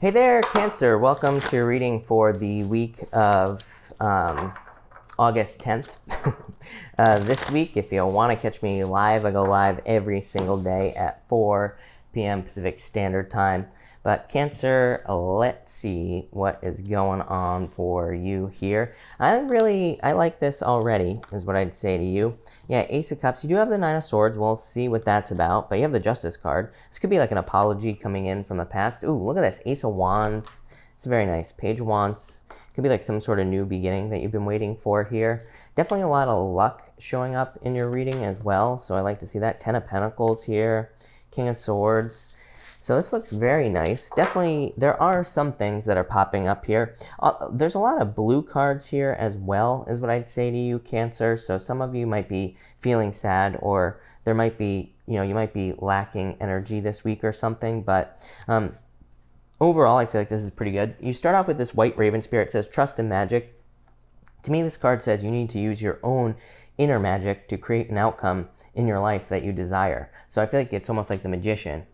Hey there, Cancer. Welcome to your reading for the week of August 10th. This week, if you want to catch me live, I go live every single day at 4 p.m. Pacific Standard Time. But Cancer, let's see what is going on for you here. I like this already, is what I'd say to you. Yeah, Ace of Cups. You do have the Nine of Swords. We'll see what that's about. But you have the Justice card. This could be like an apology coming in from the past. Ooh, look at this. Ace of Wands. It's very nice. Page of Wands. Could be like some sort of new beginning that you've been waiting for here. Definitely a lot of luck showing up in your reading as well. So I like to see that. Ten of Pentacles here. King of Swords. So this looks very nice. Definitely, there are some things that are popping up here. There's a lot of blue cards here as well, is what I'd say to you, Cancer. So some of you might be feeling sad, or there might be, you might be lacking energy this week or something. But overall, I feel like this is pretty good. You start off with this white raven spirit. It says, trust in magic. To me, this card says you need to use your own inner magic to create an outcome in your life that you desire. So I feel like it's almost like the magician.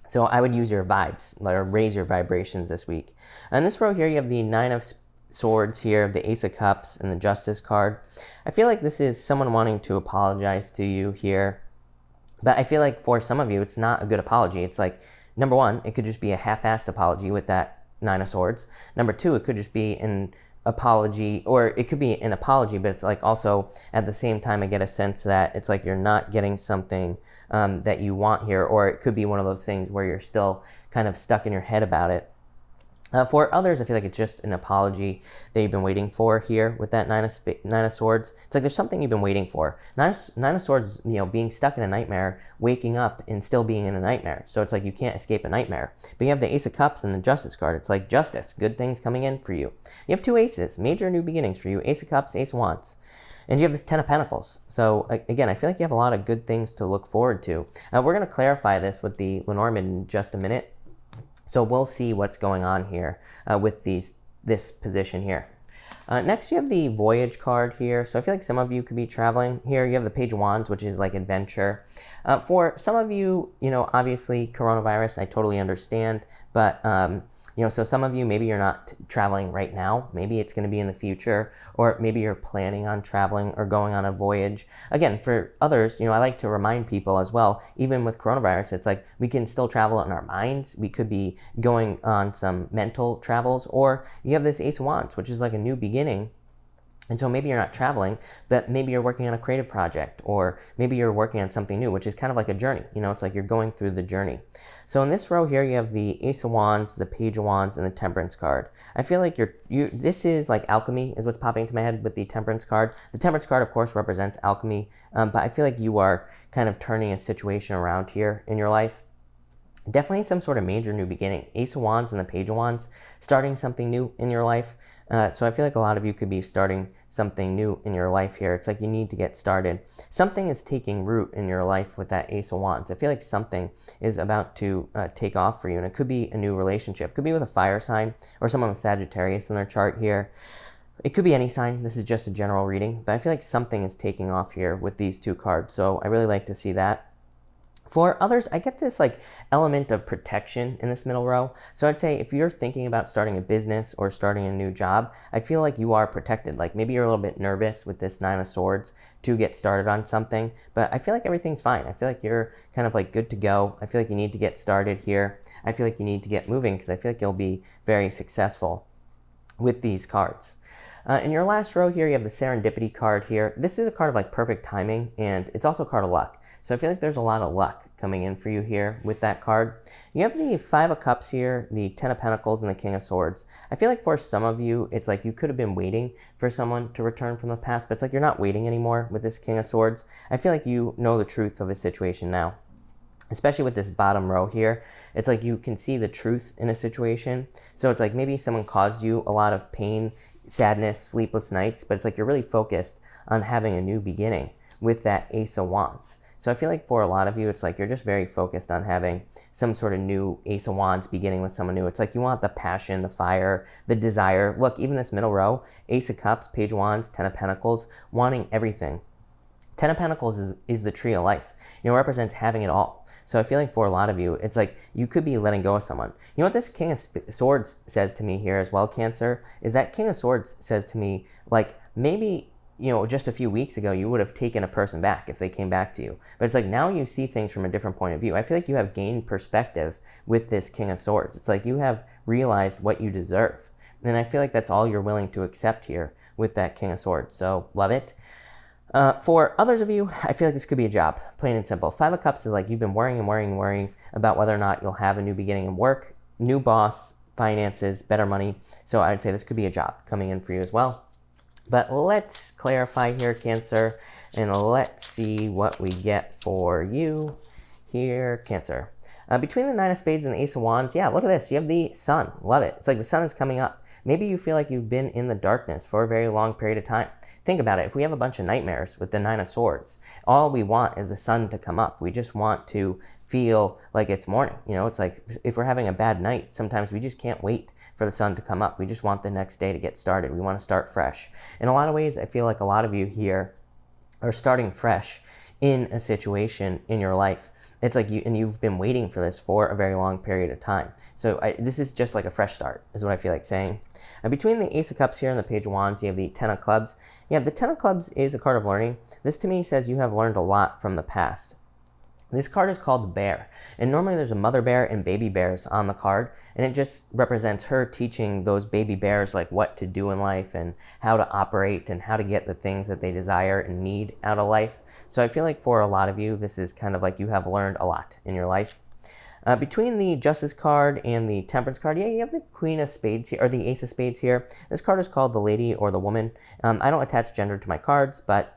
So I would use your vibes, or raise your vibrations this week. On this row here, you have the Nine of Swords here, the Ace of Cups, and the Justice card. I feel like this is someone wanting to apologize to you here. But I feel like for some of you, it's not a good apology. It's like, number one, it could just be a half-assed apology with that Nine of Swords. Number two, it could just be an apology, or it could be an apology, but it's like also at the same time I get a sense that it's like you're not getting something that you want here, or it could be one of those things where you're still kind of stuck in your head about it. For others, I feel like it's just an apology that you've been waiting for here with that Nine of Swords. It's like there's something you've been waiting for. Nine of Swords, being stuck in a nightmare, waking up and still being in a nightmare. So it's like you can't escape a nightmare. But you have the Ace of Cups and the Justice card. It's like justice, good things coming in for you. You have two aces, major new beginnings for you. Ace of Cups, Ace of Wands. And you have this Ten of Pentacles. So again, I feel like you have a lot of good things to look forward to. We're going to clarify this with the Lenormand in just a minute. So we'll see what's going on here with this position here. Next, you have the Voyage card here. So I feel like some of you could be traveling. Here you have the Page of Wands, which is like adventure. For some of you, obviously coronavirus, I totally understand. But, so some of you, maybe you're not traveling right now. Maybe it's going to be in the future. Or maybe you're planning on traveling or going on a voyage. Again, for others, I like to remind people as well, even with coronavirus, it's like we can still travel in our minds. We could be going on some mental travels. Or you have this Ace of Wands, which is like a new beginning. And so maybe you're not traveling, but maybe you're working on a creative project, or maybe you're working on something new, which is kind of like a journey. It's like you're going through the journey. So in this row here, you have the Ace of Wands, the Page of Wands, and the Temperance card. I feel like this is like alchemy is what's popping into my head with the Temperance card. The Temperance card, of course, represents alchemy, but I feel like you are kind of turning a situation around here in your life. Definitely some sort of major new beginning. Ace of Wands and the Page of Wands, starting something new in your life. So I feel like a lot of you could be starting something new in your life here. It's like you need to get started. Something is taking root in your life with that Ace of Wands. I feel like something is about to take off for you, and it could be a new relationship. It could be with a fire sign or someone with Sagittarius in their chart here. It could be any sign. This is just a general reading, but I feel like something is taking off here with these two cards. So I really like to see that. For others, I get this like element of protection in this middle row. So I'd say if you're thinking about starting a business or starting a new job, I feel like you are protected. Like maybe you're a little bit nervous with this Nine of Swords to get started on something, but I feel like everything's fine. I feel like you're kind of like good to go. I feel like you need to get started here. I feel like you need to get moving because I feel like you'll be very successful with these cards. In your last row here, you have the Serendipity card here. This is a card of like perfect timing, and it's also a card of luck. So I feel like there's a lot of luck coming in for you here with that card. You have the Five of Cups here, the Ten of Pentacles, and the King of Swords. I feel like for some of you, it's like you could have been waiting for someone to return from the past, but it's like you're not waiting anymore with this King of Swords. I feel like you know the truth of a situation now. Especially with this bottom row here, it's like you can see the truth in a situation. So it's like maybe someone caused you a lot of pain, sadness, sleepless nights, but it's like you're really focused on having a new beginning with that Ace of Wands. So I feel like for a lot of you, it's like you're just very focused on having some sort of new Ace of Wands beginning with someone new. It's like you want the passion, the fire, the desire. Look, even this middle row, Ace of Cups, Page of Wands, Ten of Pentacles, wanting everything. Ten of Pentacles is the tree of life. It represents having it all. So I feel like for a lot of you, it's like you could be letting go of someone. You know what this King of Swords says to me here as well, Cancer, is that King of Swords says to me, like, maybe, you know, just a few weeks ago, you would have taken a person back if they came back to you. But it's like now you see things from a different point of view. I feel like you have gained perspective with this King of Swords. It's like you have realized what you deserve. And I feel like that's all you're willing to accept here with that King of Swords. So love it. For others of you, I feel like this could be a job, plain and simple. Five of Cups is like you've been worrying about whether or not you'll have a new beginning in work, new boss, finances, better money. So I would say this could be a job coming in for you as well. But let's clarify here, Cancer, and let's see what we get for you here, Cancer. Between the Nine of Spades and the Ace of Wands, yeah, look at this. You have the Sun. Love it. It's like the sun is coming up. Maybe you feel like you've been in the darkness for a very long period of time. Think about it. If we have a bunch of nightmares with the Nine of Swords, all we want is the sun to come up. We just want to feel like it's morning. You know, it's like if we're having a bad night, sometimes we just can't wait for the sun to come up. We just want the next day to get started. We want to start fresh. In a lot of ways, I feel like a lot of you here are starting fresh in a situation in your life. It's like you've been waiting for this for a very long period of time. So this is just like a fresh start, is what I feel like saying. Between the Ace of Cups here and the Page of Wands, you have the Ten of Clubs. Yeah, the Ten of Clubs is a card of learning. This to me says you have learned a lot from the past. This card is called the Bear, and normally there's a mother bear and baby bears on the card, and it just represents her teaching those baby bears like what to do in life and how to operate and how to get the things that they desire and need out of life. So I feel like for a lot of you, this is kind of like you have learned a lot in your life. Between the Justice card and the Temperance card, yeah, you have the Queen of Spades here, or the Ace of Spades here. This card is called the Lady or the Woman. I don't attach gender to my cards, but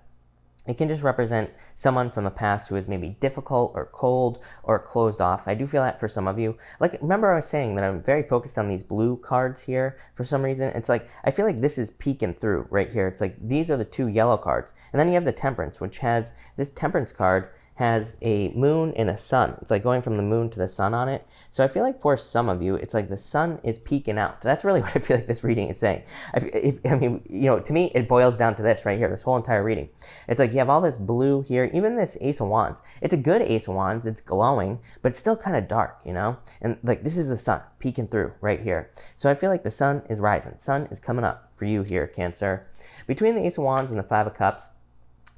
it can just represent someone from the past who is maybe difficult or cold or closed off. I do feel that for some of you. Like, remember I was saying that I'm very focused on these blue cards here for some reason. It's like, I feel like this is peeking through right here. It's like, these are the two yellow cards. And then you have the Temperance, which has, this Temperance card has a moon and a sun. It's like going from the moon to the sun on it. So I feel like for some of you, it's like the sun is peeking out. That's really what I feel like this reading is saying. I mean, you know, to me, it boils down to this right here, this whole entire reading. It's like you have all this blue here, even this Ace of Wands. It's a good Ace of Wands. It's glowing, but it's still kind of dark, you know? And like, this is the sun peeking through right here. So I feel like the sun is rising. Sun is coming up for you here, Cancer. Between the Ace of Wands and the Five of Cups,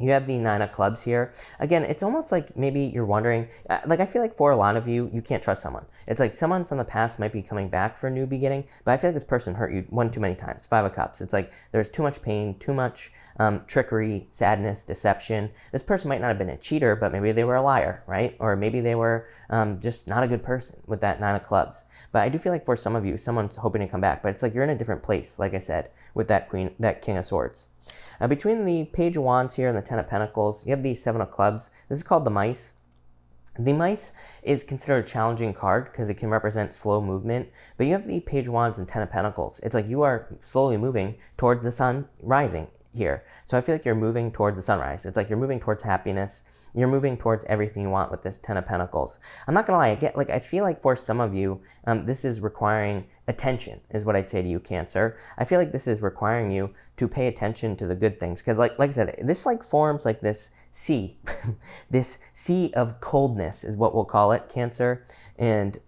you have the Nine of Clubs here. Again, it's almost like maybe you're wondering, like I feel like for a lot of you, you can't trust someone. It's like someone from the past might be coming back for a new beginning, but I feel like this person hurt you one too many times. Five of Cups. It's like there's too much pain, too much trickery, sadness, deception. This person might not have been a cheater, but maybe they were a liar, right? Or maybe they were just not a good person with that Nine of Clubs. But I do feel like for some of you, someone's hoping to come back, but it's like you're in a different place, like I said, with that King of Swords. Between the Page of Wands here and the Ten of Pentacles, you have the Seven of Clubs. This is called the Mice. The Mice is considered a challenging card because it can represent slow movement, but you have the Page of Wands and Ten of Pentacles. It's like you are slowly moving towards the sun rising here. So I feel like you're moving towards the sunrise. It's like you're moving towards happiness. You're moving towards everything you want with this Ten of Pentacles. I'm not gonna lie, I feel like for some of you, this is requiring attention, is what I'd say to you, Cancer. I feel like this is requiring you to pay attention to the good things. Because like I said, this like forms like this sea, this sea of coldness is what we'll call it, Cancer. And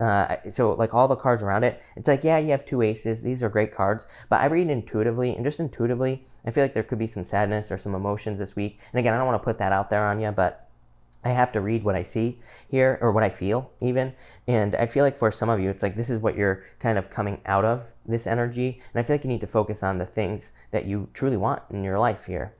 so like all the cards around it, it's like, yeah, you have two aces. These are great cards, but I read intuitively, and just intuitively, I feel like there could be some sadness or some emotions this week. And again, I don't want to put that out there on you, but I have to read what I see here, or what I feel even. And I feel like for some of you, it's like this is what you're kind of coming out of, this energy. And I feel like you need to focus on the things that you truly want in your life here.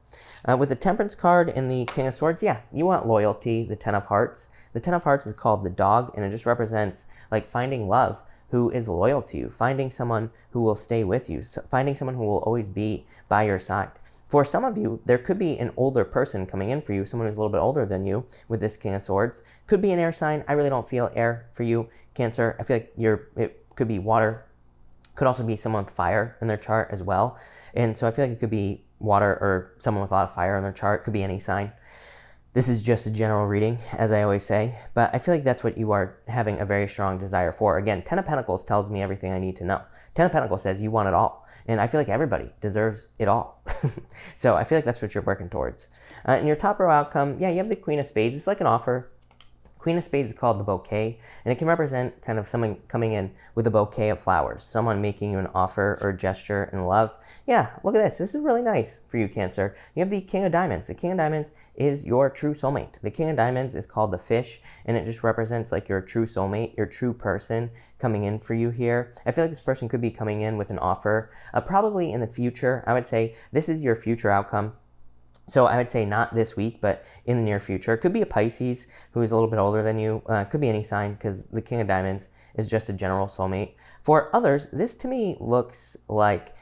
With the Temperance card and the King of Swords, yeah, you want loyalty, the Ten of Hearts. The Ten of Hearts is called the dog, and it just represents like finding love who is loyal to you, finding someone who will stay with you, finding someone who will always be by your side. For some of you, there could be an older person coming in for you, someone who's a little bit older than you with this King of Swords. Could be an air sign. I really don't feel air for you, Cancer. I feel like it could be water. Could also be someone with fire in their chart as well. And so I feel like it could be water or someone with a lot of fire in their chart. Could be any sign. This is just a general reading, as I always say, but I feel like that's what you are having a very strong desire for. Again, Ten of Pentacles tells me everything I need to know. Ten of Pentacles says you want it all, and I feel like everybody deserves it all. So I feel like that's what you're working towards. In your top row outcome, yeah, you have the Queen of Spades. It's like an offer. Queen of Spades is called the bouquet, and it can represent kind of someone coming in with a bouquet of flowers, someone making you an offer or gesture in love. Yeah, look at this. This is really nice for you, Cancer. You have the King of Diamonds. The King of Diamonds is your true soulmate. The King of Diamonds is called the fish, and it just represents like your true soulmate, your true person coming in for you here. I feel like this person could be coming in with an offer, probably in the future. I would say this is your future outcome. So I would say not this week, but in the near future. It could be a Pisces who is a little bit older than you. It could be any sign, because the King of Diamonds is just a general soulmate. For others, this to me looks like,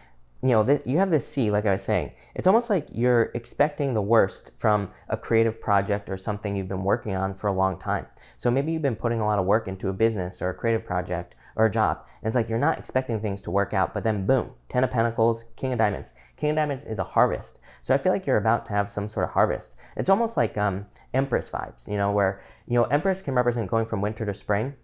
you know, you have this C, like I was saying. It's almost like you're expecting the worst from a creative project or something you've been working on for a long time. So maybe you've been putting a lot of work into a business or a creative project or a job. And it's like you're not expecting things to work out, but then boom, 10 of Pentacles, King of Diamonds. King of Diamonds is a harvest. So I feel like you're about to have some sort of harvest. It's almost like Empress vibes, you know, where, you know, Empress can represent going from winter to spring.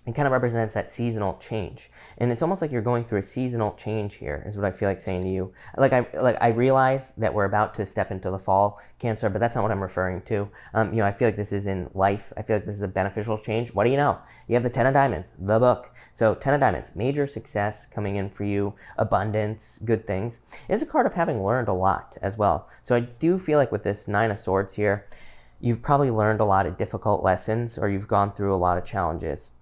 It kind of represents that seasonal change. And it's almost like you're going through a seasonal change here, is what I feel like saying to you. I realize that we're about to step into the fall, Cancer, but that's not what I'm referring to. You know, I feel like this is in life. I feel like this is a beneficial change. What do you know? You have the 10 of Diamonds, the book. So 10 of Diamonds, major success coming in for you, abundance, good things. It's a card of having learned a lot as well. So I do feel like with this 9 of Swords here, you've probably learned a lot of difficult lessons, or you've gone through a lot of challenges.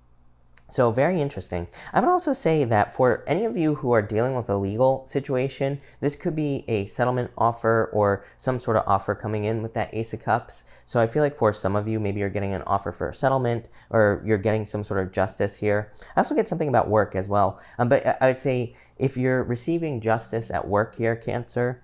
So very interesting. I would also say that for any of you who are dealing with a legal situation, this could be a settlement offer or some sort of offer coming in with that Ace of Cups. So I feel like for some of you, maybe you're getting an offer for a settlement, or you're getting some sort of justice here. I also get something about work as well. But I would say if you're receiving justice at work here, Cancer,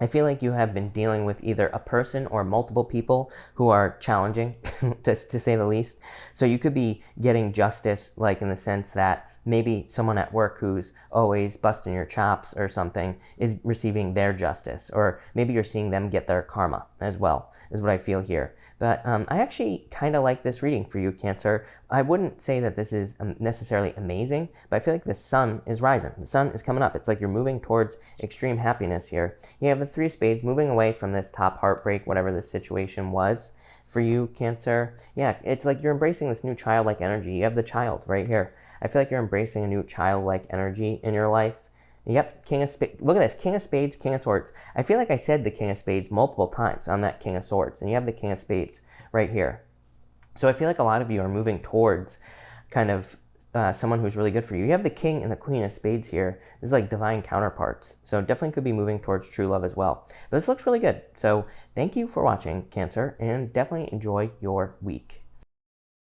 I feel like you have been dealing with either a person or multiple people who are challenging, to say the least. So you could be getting justice, like in the sense that maybe someone at work who's always busting your chops or something is receiving their justice, or maybe you're seeing them get their karma as well, is what I feel here. But I actually kind of like this reading for you, Cancer. I wouldn't say that this is necessarily amazing, but I feel like the sun is rising. The sun is coming up. It's like you're moving towards extreme happiness here. You have the 3 of Spades moving away from this top heartbreak, whatever this situation was for you, Cancer. Yeah, it's like you're embracing this new childlike energy. You have the child right here. I feel like you're embracing a new childlike energy in your life. Yep, King of Spades. Look at this, King of Spades, King of Swords. I feel like I said the King of Spades multiple times on that King of Swords, and you have the King of Spades right here. So I feel like a lot of you are moving towards kind of someone who's really good for you. You have the King and the Queen of Spades here. This is like divine counterparts. So definitely could be moving towards true love as well. But this looks really good. So thank you for watching, Cancer, and definitely enjoy your week.